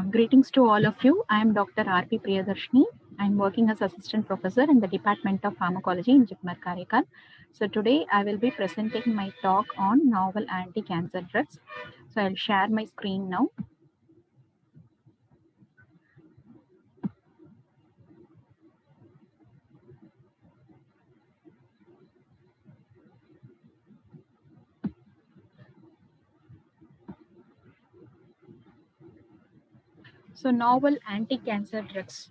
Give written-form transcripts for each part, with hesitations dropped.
Greetings to all of you. I am Dr. R.P. Priyadarshini. I am working as Assistant Professor in the Department of Pharmacology in JIPMER Karaikal. So today I will be presenting my talk on novel anti-cancer drugs. So I'll share my screen now. So novel anti-cancer drugs.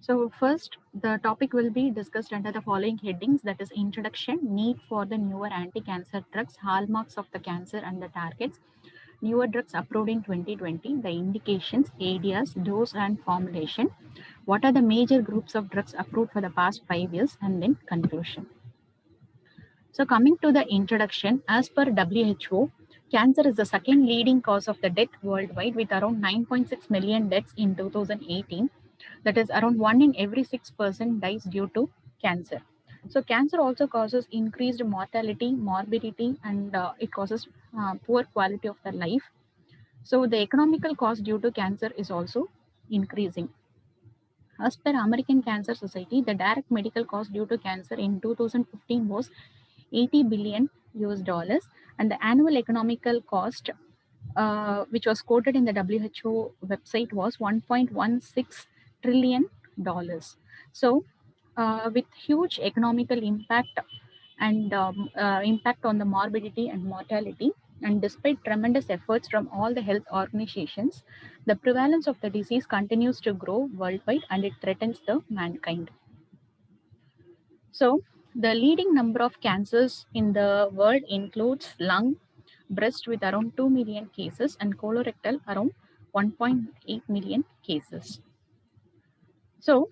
So first, the topic will be discussed under the following headings, that is introduction, need for the newer anti-cancer drugs, hallmarks of the cancer and the targets, newer drugs approved in 2020, the indications, areas, dose and formulation, what are the major groups of drugs approved for the past 5 years, and then conclusion. So coming to the introduction, as per WHO, cancer is the second leading cause of the death worldwide with around 9.6 million deaths in 2018. That is around 1 in every 6 person dies due to cancer. So cancer also causes increased mortality, morbidity, and it causes poor quality of the life. So the economical cost due to cancer is also increasing. As per American Cancer Society, the direct medical cost due to cancer in 2015 was 80 billion US dollars, and the annual economical cost, which was quoted in the WHO website, was 1.16 trillion dollars. So, with huge economical impact and impact on the morbidity and mortality, and despite tremendous efforts from all the health organizations, the prevalence of the disease continues to grow worldwide and it threatens the mankind. So, the leading number of cancers in the world includes lung, breast with around 2 million cases, and colorectal around 1.8 million cases. So,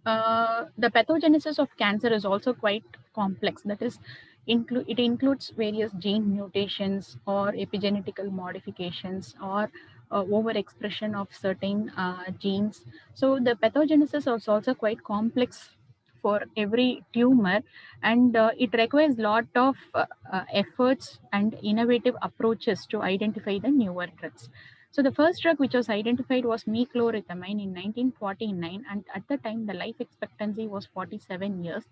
the pathogenesis of cancer is also quite complex. That is, it includes various gene mutations or epigenetical modifications or overexpression of certain genes. So the pathogenesis is also quite complex for every tumor, and it requires lot of efforts and innovative approaches to identify the newer drugs. So the first drug which was identified was meclorethamine in 1949, and at the time the life expectancy was 47 years.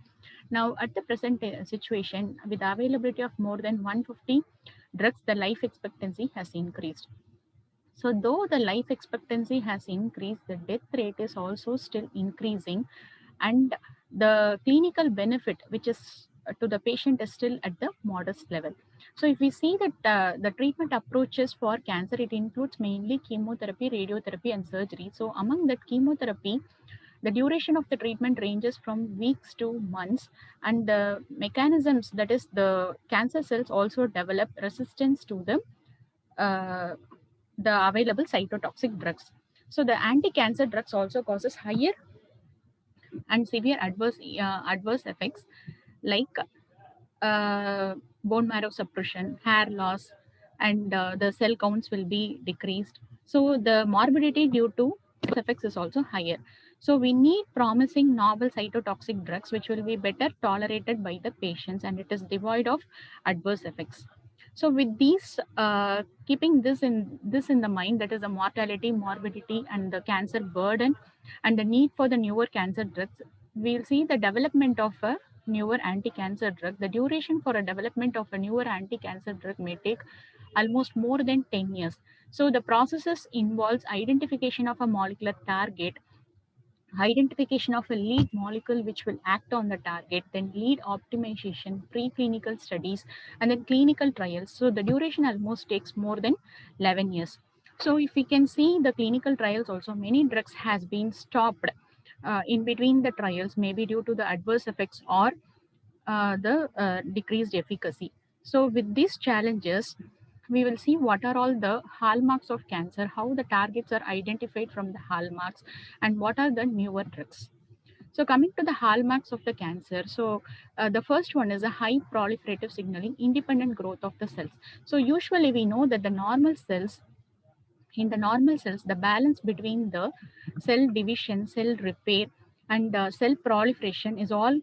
Now at the present situation, with the availability of more than 150 drugs, the life expectancy has increased. So though the life expectancy has increased, the death rate is also still increasing, and the clinical benefit which is to the patient is still at the modest level. So if we see that the treatment approaches for cancer, it includes mainly chemotherapy, radiotherapy, and surgery. So among that chemotherapy, the duration of the treatment ranges from weeks to months, and the mechanisms, that is the cancer cells also develop resistance to uh, the available cytotoxic drugs. So the anti-cancer drugs also causes higher and severe adverse effects like bone marrow suppression, hair loss, and the cell counts will be decreased. So the morbidity due to these effects is also higher. So we need promising novel cytotoxic drugs which will be better tolerated by the patients and it is devoid of adverse effects. So with these, keeping this in the mind, that is the mortality, morbidity, and the cancer burden, and the need for the newer cancer drugs, we'll see the development of a newer anti-cancer drug. The duration for a development of a newer anti-cancer drug may take almost more than 10 years. So the processes involves identification of a molecular target, identification of a lead molecule which will act on the target, then lead optimization, preclinical studies, and then clinical trials. So the duration almost takes more than 11 years. So if we can see the clinical trials also, many drugs has been stopped in between the trials, maybe due to the adverse effects or the decreased efficacy. So with these challenges, we will see what are all the hallmarks of cancer, how the targets are identified from the hallmarks, and what are the newer drugs. So coming to the hallmarks of the cancer, so the first one is a high proliferative signaling, independent growth of the cells. So usually we know that in the normal cells, the balance between the cell division, cell repair, and cell proliferation is all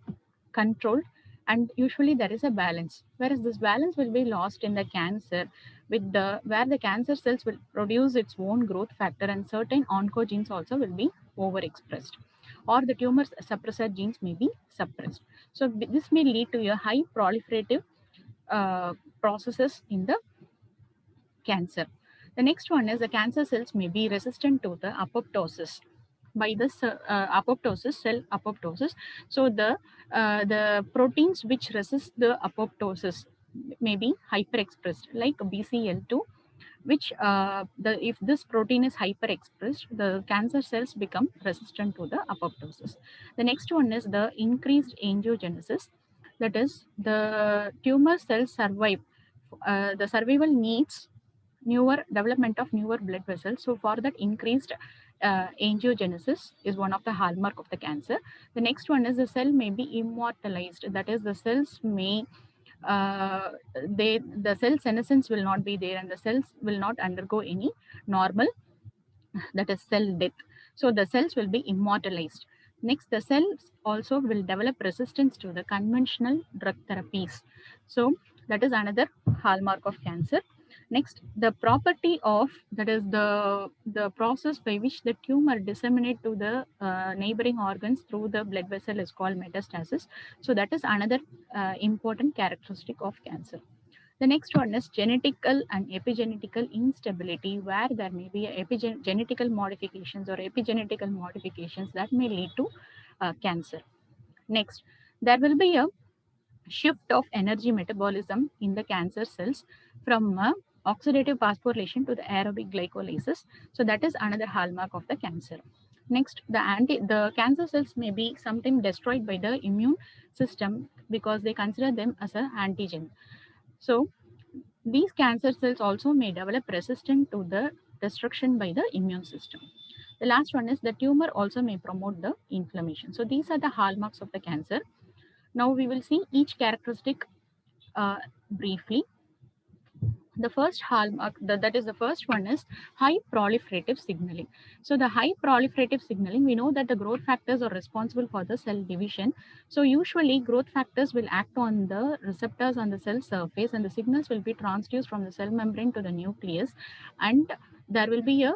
controlled, and usually there is a balance, whereas this balance will be lost in the cancer where the cancer cells will produce its own growth factor and certain oncogenes also will be overexpressed, or the tumor suppressor genes may be suppressed. So this may lead to a high proliferative processes in the cancer. The next one is the cancer cells may be resistant to the apoptosis by the cell apoptosis. So the proteins which resist the apoptosis may be hyperexpressed, like BCL2, which if this protein is hyperexpressed, the cancer cells become resistant to the apoptosis. The next one is the increased angiogenesis, that is the tumor cells survive. The survival needs newer development of newer blood vessels. So for that, increased angiogenesis is one of the hallmark of the cancer. The next one is the cell may be immortalized, that is the cells may the cell senescence will not be there and the cells will not undergo any normal, that is cell death. So the cells will be immortalized. Next, the cells also will develop resistance to the conventional drug therapies. So that is another hallmark of cancer. Next, the property of, that is the process by which the tumor disseminate to the neighboring organs through the blood vessel is called metastasis. So that is another important characteristic of cancer. The next one is genetical and epigenetical instability, where there may be genetical modifications or epigenetical modifications that may lead to cancer. Next, there will be a shift of energy metabolism in the cancer cells from oxidative phosphorylation to the aerobic glycolysis. So that is another hallmark of the cancer. Next, the cancer cells may be sometimes destroyed by the immune system because they consider them as an antigen. So these cancer cells also may develop resistance to the destruction by the immune system. The last one is the tumor also may promote the inflammation. So these are the hallmarks of the cancer. Now we will see each characteristic briefly. The first hallmark, that is the first one, is high proliferative signaling. So the high proliferative signaling, we know that the growth factors are responsible for the cell division. So usually growth factors will act on the receptors on the cell surface and the signals will be transduced from the cell membrane to the nucleus, and there will be a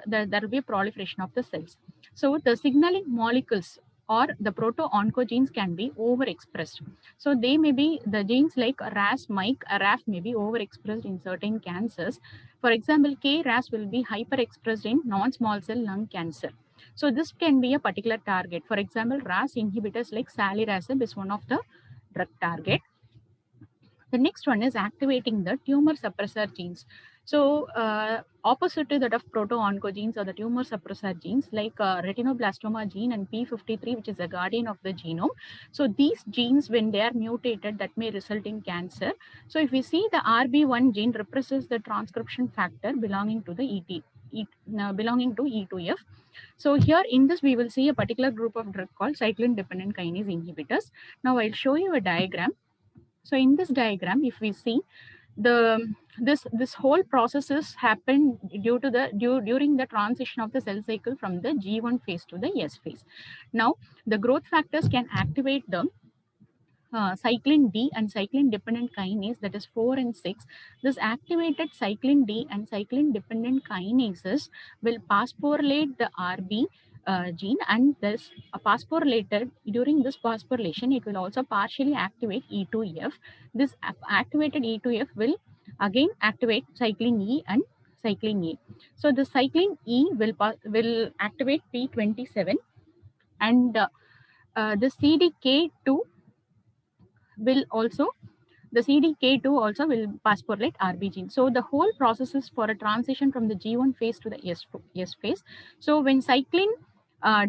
there will be a proliferation of the cells. So the signaling molecules or the proto-oncogenes can be overexpressed. So they may be the genes like RAS, MYC, RAF may be overexpressed in certain cancers. For example, KRAS will be hyperexpressed in non-small cell lung cancer. So this can be a particular target. For example, RAS inhibitors like salirasib is one of the drug target. The next one is activating the tumor suppressor genes. So opposite to that of proto-oncogenes or the tumor suppressor genes like retinoblastoma gene and P53, which is a guardian of the genome. So these genes, when they are mutated, that may result in cancer. So if we see the RB1 gene represents the transcription factor belonging to the belonging to E2F. So here in this, we will see a particular group of drug called cyclin-dependent kinase inhibitors. Now I'll show you a diagram. So in this diagram, if we see this whole processes happen during the transition of the cell cycle from the G1 phase to the S phase. Now the growth factors can activate the cyclin D and cyclin dependent kinase, that is 4 and 6. This activated cyclin D and cyclin dependent kinases will phosphorylate the RB gene, and this phosphorylated, during this phosphorylation it will also partially activate E2F. This activated E2F will again activate cyclin E and cyclin E. So the cyclin E will activate P27, and the CDK2 will also, the CDK2 also will phosphorylate RB gene. So the whole process is for a transition from the G1 phase to the S phase. So when cyclin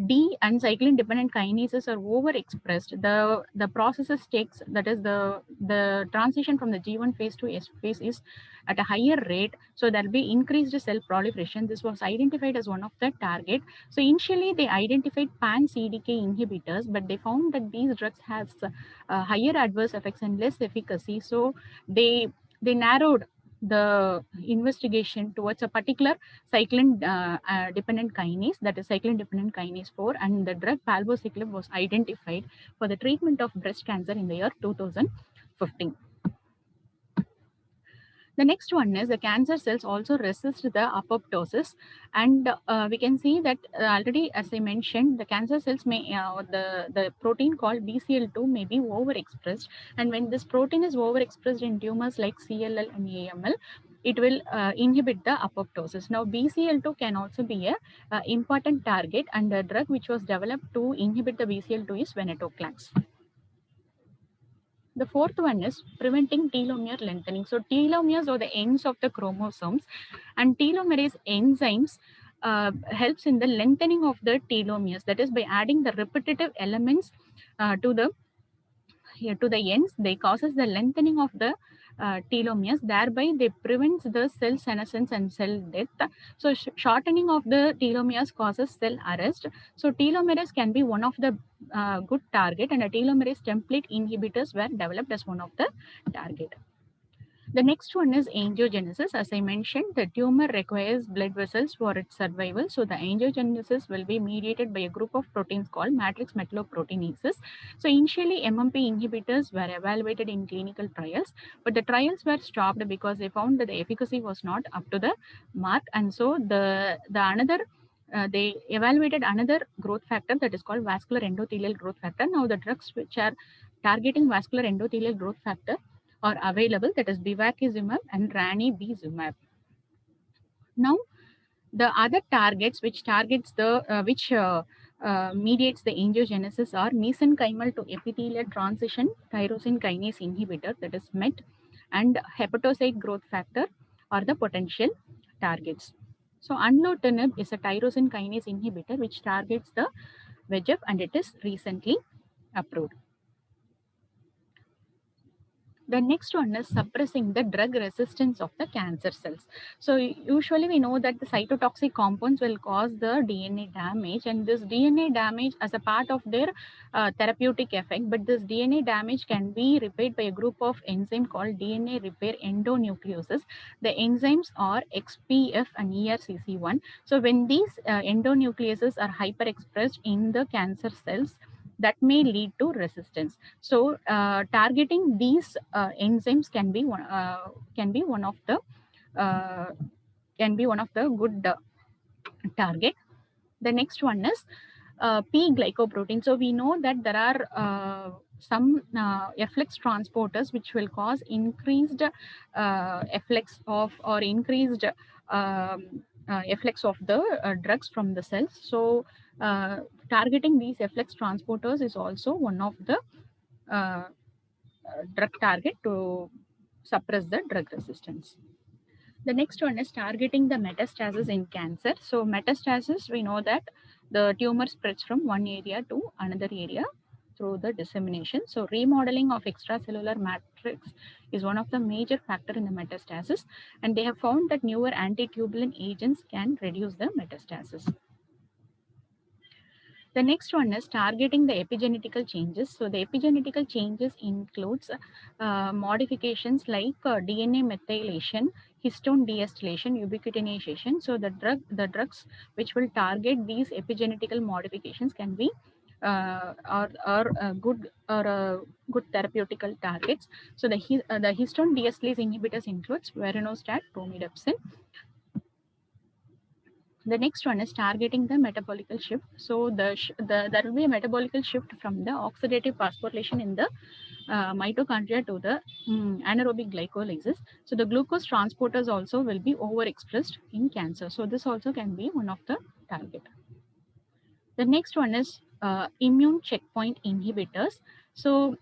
D and cyclin dependent kinases are overexpressed, the processes takes, that is the transition from the G1 phase to S phase is at a higher rate. So there will be increased cell proliferation. This was identified as one of the target. So initially they identified pan CDK inhibitors, but they found that these drugs have higher adverse effects and less efficacy. So they narrowed the investigation towards a particular cyclin dependent kinase, that is cyclin dependent kinase 4, and the drug palbociclib was identified for the treatment of breast cancer in the year 2015. The next one is the cancer cells also resist the apoptosis, and we can see that already, as I mentioned, the cancer cells may the protein called BCL2 may be overexpressed, and when this protein is overexpressed in tumors like CLL and AML, it will inhibit the apoptosis. Now, BCL2 can also be a important target, and the drug which was developed to inhibit the BCL2 is venetoclax. The fourth one is preventing telomere lengthening. So telomeres are the ends of the chromosomes, and telomerase enzymes helps in the lengthening of the telomeres. That is, by adding the repetitive elements to the ends, they causes the lengthening of the telomeres. Thereby, they prevents the cell senescence and cell death. So shortening of the telomeres causes cell arrest. So telomerase can be one of the good target, and a telomerase template inhibitors were developed as one of the target. The next one is angiogenesis. As I mentioned, the tumor requires blood vessels for its survival. So the angiogenesis will be mediated by a group of proteins called matrix metalloproteinases. So initially, MMP inhibitors were evaluated in clinical trials, but the trials were stopped because they found that the efficacy was not up to the mark. And so they evaluated another growth factor that is called vascular endothelial growth factor. Now the drugs which are targeting vascular endothelial growth factor are available, that is bevacizumab and ranibizumab. Now, the other targets which mediates the angiogenesis are mesenchymal to epithelial transition tyrosine kinase inhibitor, that is MET, and hepatocyte growth factor are the potential targets. So unlotinib is a tyrosine kinase inhibitor which targets the VEGF, and it is recently approved. The next one is suppressing the drug resistance of the cancer cells. So usually we know that the cytotoxic compounds will cause the DNA damage, and this DNA damage as a part of their therapeutic effect, but this DNA damage can be repaired by a group of enzymes called DNA repair endonucleases. The enzymes are XPF and ERCC1. So when these endonucleases are hyperexpressed in the cancer cells, that may lead to resistance. So targeting these enzymes can be one of the good target. The next one is P glycoprotein. So we know that there are some efflux transporters which will cause increased efflux of or increased efflux of the drugs from the cells. So targeting these efflux transporters is also one of the drug target to suppress the drug resistance. The next one is targeting the metastasis in cancer. So metastasis, we know that the tumor spreads from one area to another area through the dissemination. So remodeling of extracellular matrix is one of the major factor in the metastasis, and they have found that newer antitubulin agents can reduce the metastasis. The next one is targeting the epigenetical changes. So the epigenetical changes includes modifications like DNA methylation, histone deacetylation, ubiquitination. So the drugs which will target these epigenetical modifications can be good therapeutical targets. So the histone deacetylase inhibitors includes vorinostat, romidepsin. The next one is targeting the metabolical shift. So there will be a metabolical shift from the oxidative phosphorylation in the mitochondria to the anaerobic glycolysis. So the glucose transporters also will be overexpressed in cancer. So this also can be one of the target. The next one is immune checkpoint inhibitors. So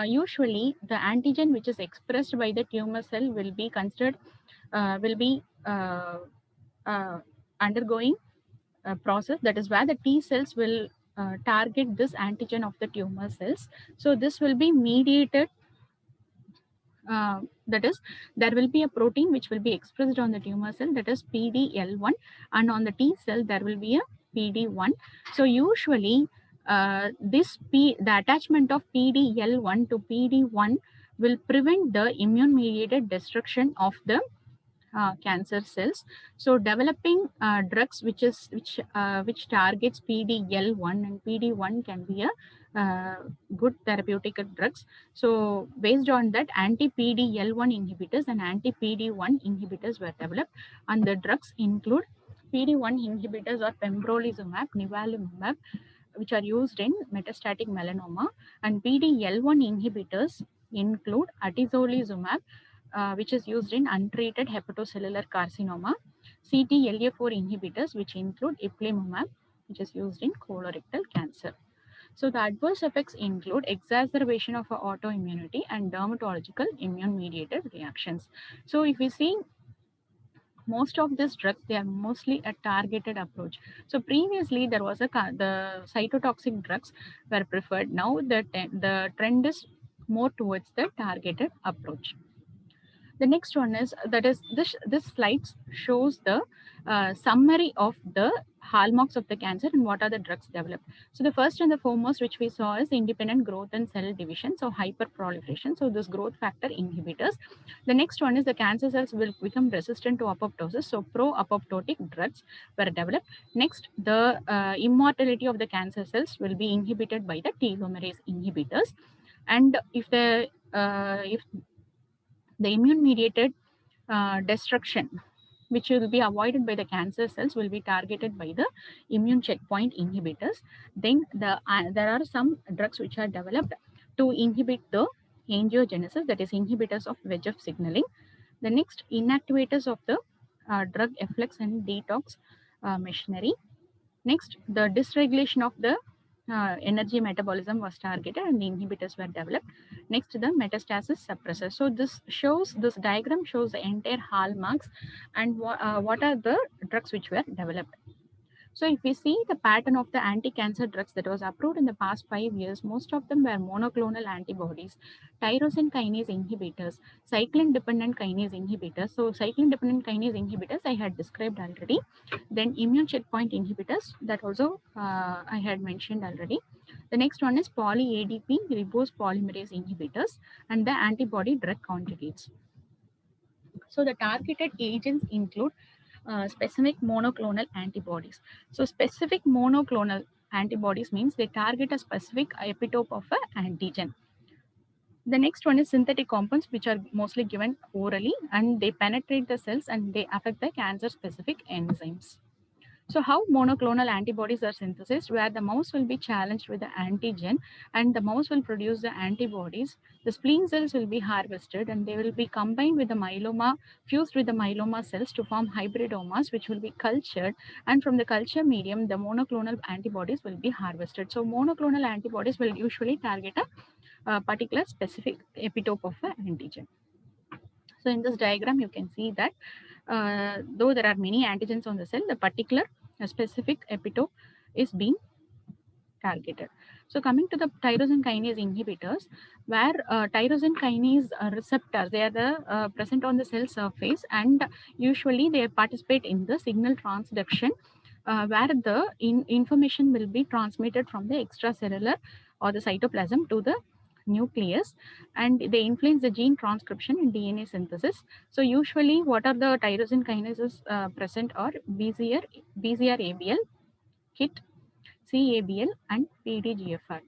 usually the antigen which is expressed by the tumor cell will be considered undergoing a process, that is where the T cells will target this antigen of the tumor cells. So this will be mediated, that is, there will be a protein which will be expressed on the tumor cell, that is PDL1, and on the T cell there will be a PD1. So usually the attachment of PDL1 to PD1 will prevent the immune mediated destruction of the cancer cells. So developing drugs which targets PDL1 and PD1 can be a good therapeutic drugs. So based on that, anti-PD-L1 inhibitors and anti-PD-1 inhibitors were developed, and the drugs include PD-1 inhibitors or pembrolizumab, nivolumab, which are used in metastatic melanoma, and PD-L1 inhibitors include atezolizumab, which is used in untreated hepatocellular carcinoma, CTLA4 inhibitors, which include ipilimumab, which is used in colorectal cancer. So the adverse effects include exacerbation of autoimmunity and dermatological immune-mediated reactions. So if we see most of these drugs, they are mostly a targeted approach. So previously there was the cytotoxic drugs were preferred. Now the trend is more towards the targeted approach. The next one is this slides shows the summary of the hallmarks of the cancer and what are the drugs developed. So the first and the foremost which we saw is independent growth and cell division, so hyperproliferation, so this growth factor inhibitors. The next one is the cancer cells will become resistant to apoptosis, so pro-apoptotic drugs were developed. Next, the immortality of the cancer cells will be inhibited by the telomerase inhibitors, and if the immune mediated destruction which will be avoided by the cancer cells will be targeted by the immune checkpoint inhibitors. Then there are some drugs which are developed to inhibit the angiogenesis, that is inhibitors of VEGF signaling. The next, inactivators of the drug efflux and detox machinery. Next, the dysregulation of the energy metabolism was targeted and the inhibitors were developed. Next, the metastasis suppressor. So this diagram shows the entire hallmarks and what are the drugs which were developed. So if we see the pattern of the anti-cancer drugs that was approved in the past 5 years, most of them were monoclonal antibodies, tyrosine kinase inhibitors, cyclin-dependent kinase inhibitors. So cyclin-dependent kinase inhibitors I had described already. Then immune checkpoint inhibitors, that also I had mentioned already. The next one is poly-ADP ribose polymerase inhibitors and the antibody drug conjugates. So the targeted agents include specific monoclonal antibodies. So specific monoclonal antibodies means they target a specific epitope of an antigen. The next one is synthetic compounds, which are mostly given orally and they penetrate the cells and they affect the cancer specific enzymes. So how monoclonal antibodies are synthesized, where the mouse will be challenged with the antigen and the mouse will produce the antibodies. The spleen cells will be harvested and they will be combined with the myeloma, fused with the myeloma cells to form hybridomas, which will be cultured. And from the culture medium, the monoclonal antibodies will be harvested. So monoclonal antibodies will usually target a particular specific epitope of an antigen. So in this diagram, you can see that though there are many antigens on the cell, the particular specific epitope is being targeted. So coming to the tyrosine kinase inhibitors, where tyrosine kinase receptors, they are present on the cell surface and usually they participate in the signal transduction, where the information will be transmitted from the extracellular or the cytoplasm to the nucleus, and they influence the gene transcription and DNA synthesis. So usually what are the tyrosine kinases present are BCR-ABL, KIT, CABL and PDGFR.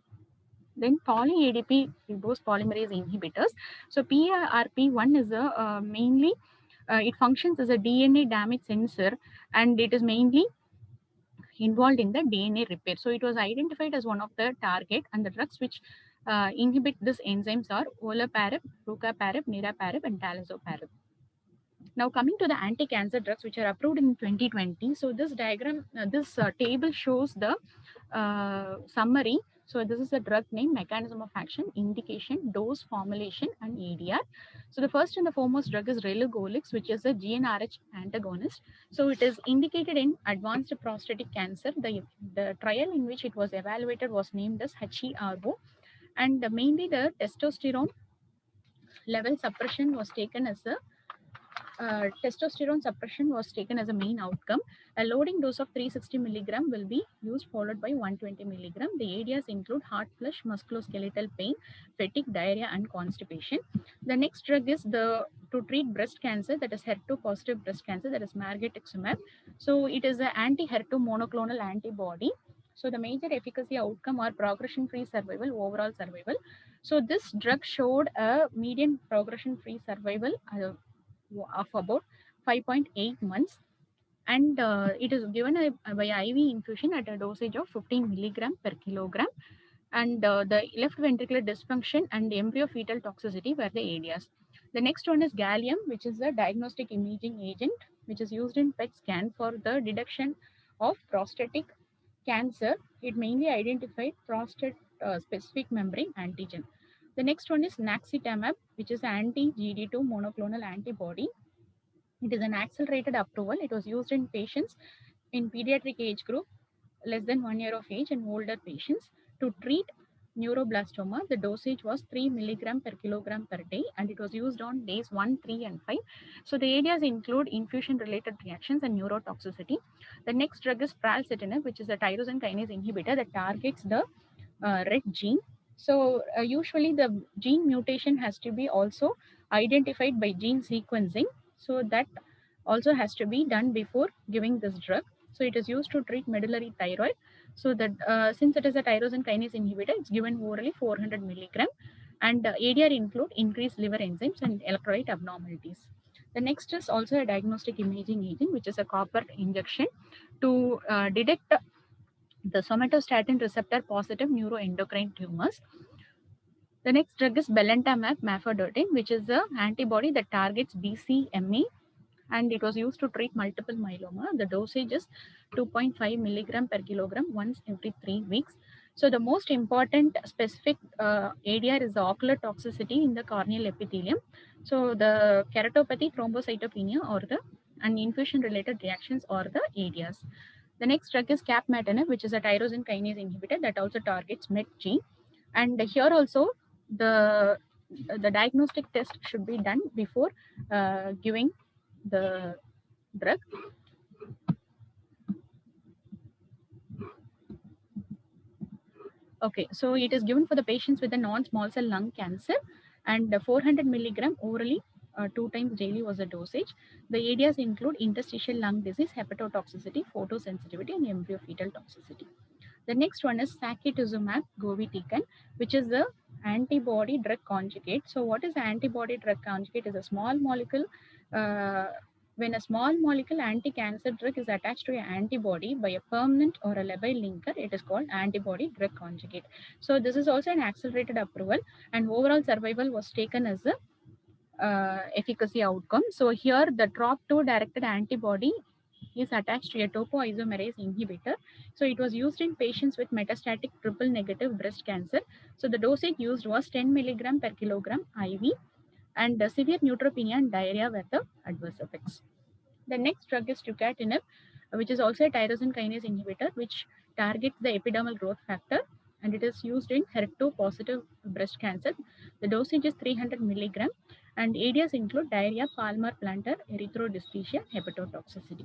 Then poly-ADP ribose polymerase inhibitors. So PRP1 is mainly it functions as a DNA damage sensor and it is mainly involved in the DNA repair. So it was identified as one of the target, and the drugs which inhibit these enzymes are olaparib, rucaparib, niraparib, and talazoparib. Now coming to the anti-cancer drugs which are approved in 2020. So this diagram, this table shows the summary. So this is the drug name, mechanism of action, indication, dose, formulation, and ADR. So the first and the foremost drug is relugolix, which is a GnRH antagonist. So it is indicated in advanced prostatic cancer. The trial in which it was evaluated was named as HERO, and mainly the testosterone level suppression was taken as a testosterone suppression was taken as a main outcome. A loading dose of 360 milligram will be used, followed by 120 milligram. The ADRs include heart flush, musculoskeletal pain, fatigue, diarrhea, and constipation. The next drug is to treat breast cancer, that is HER2 positive breast cancer, that is margetuximab. So it is an anti-HER2 monoclonal antibody So the major efficacy outcome are progression-free survival, overall survival. So this drug showed a median progression-free survival of about 5.8 months, and it is given by IV infusion at a dosage of 15 milligram per kilogram. And the left ventricular dysfunction and embryo fetal toxicity were the areas. The next one is gallium, which is a diagnostic imaging agent, which is used in PET scan for the detection of prostatic cancer. It mainly identified prostate specific membrane antigen. The next one is naxitamab, which is anti-GD2 monoclonal antibody. It is an accelerated approval. It was used in patients in pediatric age group less than 1 year of age and older patients to treat neuroblastoma. The dosage was 3 milligram per kilogram per day, and it was used on days 1, 3, and 5. So the areas include infusion-related reactions and neurotoxicity. The next drug is pralsetinib, which is a tyrosine kinase inhibitor that targets the red gene. So usually the gene mutation has to be also identified by gene sequencing. So that also has to be done before giving this drug. So it is used to treat medullary thyroid. So that since it is a tyrosine kinase inhibitor, it's given orally 400 milligram. And ADR include increased liver enzymes and electrolyte abnormalities. The next is also a diagnostic imaging agent, which is a copper injection to detect the somatostatin receptor positive neuroendocrine tumors. The next drug is belantamab mafodotin, which is an antibody that targets BCMA, and it was used to treat multiple myeloma. The dosage is 2.5 milligram per kilogram once every 3 weeks. So the most important specific ADR is the ocular toxicity in the corneal epithelium. So the keratopathy, thrombocytopenia, or the and infusion-related reactions are the ADRs. The next drug is capmatinib, which is a tyrosine kinase inhibitor that also targets MET gene. And here also the diagnostic test should be done before giving the drug. Okay, so it is given for the patients with a non-small cell lung cancer, and 400 milligram orally 2 times daily was the dosage. The areas include interstitial lung disease, hepatotoxicity, photosensitivity, and embryo fetal toxicity. The next one is sacituzumab govitecan, which is the antibody drug conjugate. So what is the antibody drug conjugate? Is a small molecule. When a small molecule anti-cancer drug is attached to an antibody by a permanent or a labile linker, it is called antibody drug conjugate. So this is also an accelerated approval, and overall survival was taken as a efficacy outcome. So here the TROP2 directed antibody is attached to a topoisomerase inhibitor. So it was used in patients with metastatic triple negative breast cancer. So the dosage used was 10 milligram per kilogram IV, and severe neutropenia and diarrhea were the adverse effects. The next drug is tucatinib, which is also a tyrosine kinase inhibitor, which targets the epidermal growth factor, and it is used in HER2 positive breast cancer. The dosage is 300 milligram, and areas include diarrhea, palmar plantar, erythrodysesthesia, hepatotoxicity.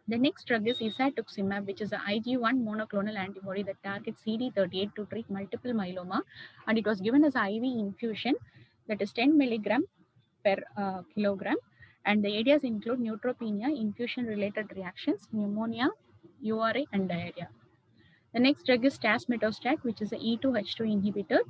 The next drug is isatuximab, which is an Ig1 monoclonal antibody that targets CD38 to treat multiple myeloma, and it was given as IV infusion, that is 10 milligram per kilogram, and the areas include neutropenia, infusion-related reactions, pneumonia, URA, and diarrhea. The next drug is tazemetostat, which is a E2H2 inhibitor.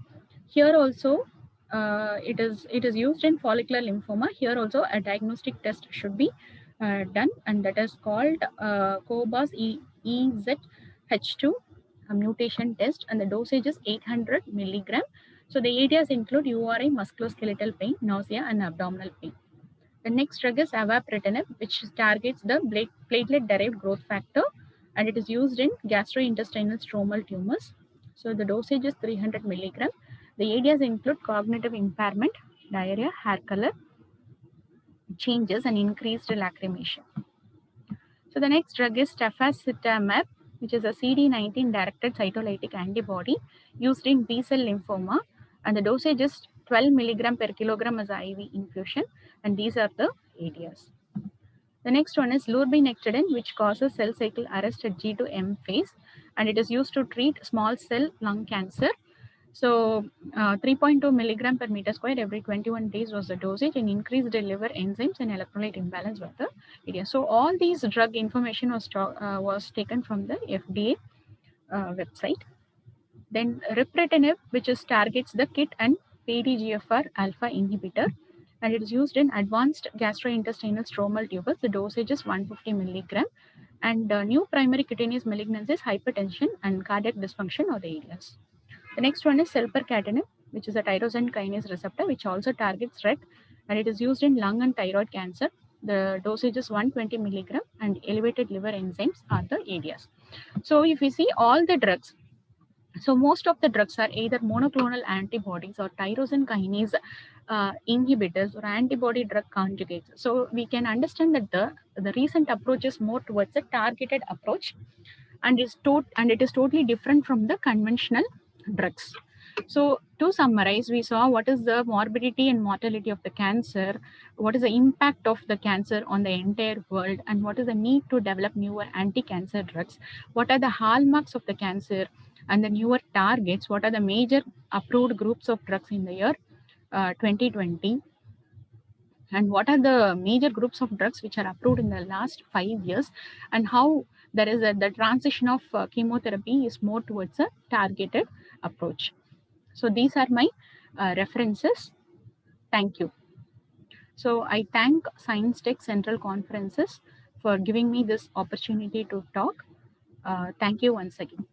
Here also, it is used in follicular lymphoma. Here also, a diagnostic test should be done, and that is called COBAS EZH2 mutation test, and the dosage is 800 milligram. So the areas include URI, musculoskeletal pain, nausea, and abdominal pain. The next drug is avapritinib, which targets the platelet-derived growth factor, and it is used in gastrointestinal stromal tumors. So the dosage is 300 milligram. The areas include cognitive impairment, diarrhea, hair color changes, and increased lacrimation. So the next drug is tafasitamab, which is a CD19 directed cytolytic antibody used in B-cell lymphoma, and the dosage is 12 milligram per kilogram as IV infusion, and these are the areas. The next one is lurbinectedin, which causes cell cycle arrest at G to M phase, and it is used to treat small cell lung cancer. So 3.2 milligram per meter square every 21 days was the dosage, and increased liver enzymes and electrolyte imbalance were the area. So all these drug information was taken from the FDA, website. Then ripretinib, which is targets the KIT and PDGFR alpha inhibitor, and it is used in advanced gastrointestinal stromal tumors. The dosage is 150 milligram. And new primary cutaneous malignancies, hypertension, and cardiac dysfunction are the areas. The next one is selpercatinib, which is a tyrosine kinase receptor, which also targets RET, and it is used in lung and thyroid cancer. The dosage is 120 milligram, and elevated liver enzymes are the areas. So if we see all the drugs, so most of the drugs are either monoclonal antibodies or tyrosine kinase inhibitors or antibody drug conjugates. So we can understand that the recent approach is more towards a targeted approach, and it is totally different from the conventional drugs. So to summarize, we saw what is the morbidity and mortality of the cancer, what is the impact of the cancer on the entire world, and what is the need to develop newer anti-cancer drugs, what are the hallmarks of the cancer and the newer targets, what are the major approved groups of drugs in the year 2020, and what are the major groups of drugs which are approved in the last 5 years, and how there is the transition of chemotherapy is more towards a targeted approach. So these are my references. Thank you. So I thank Science Tech Central Conferences for giving me this opportunity to talk. Thank you once again.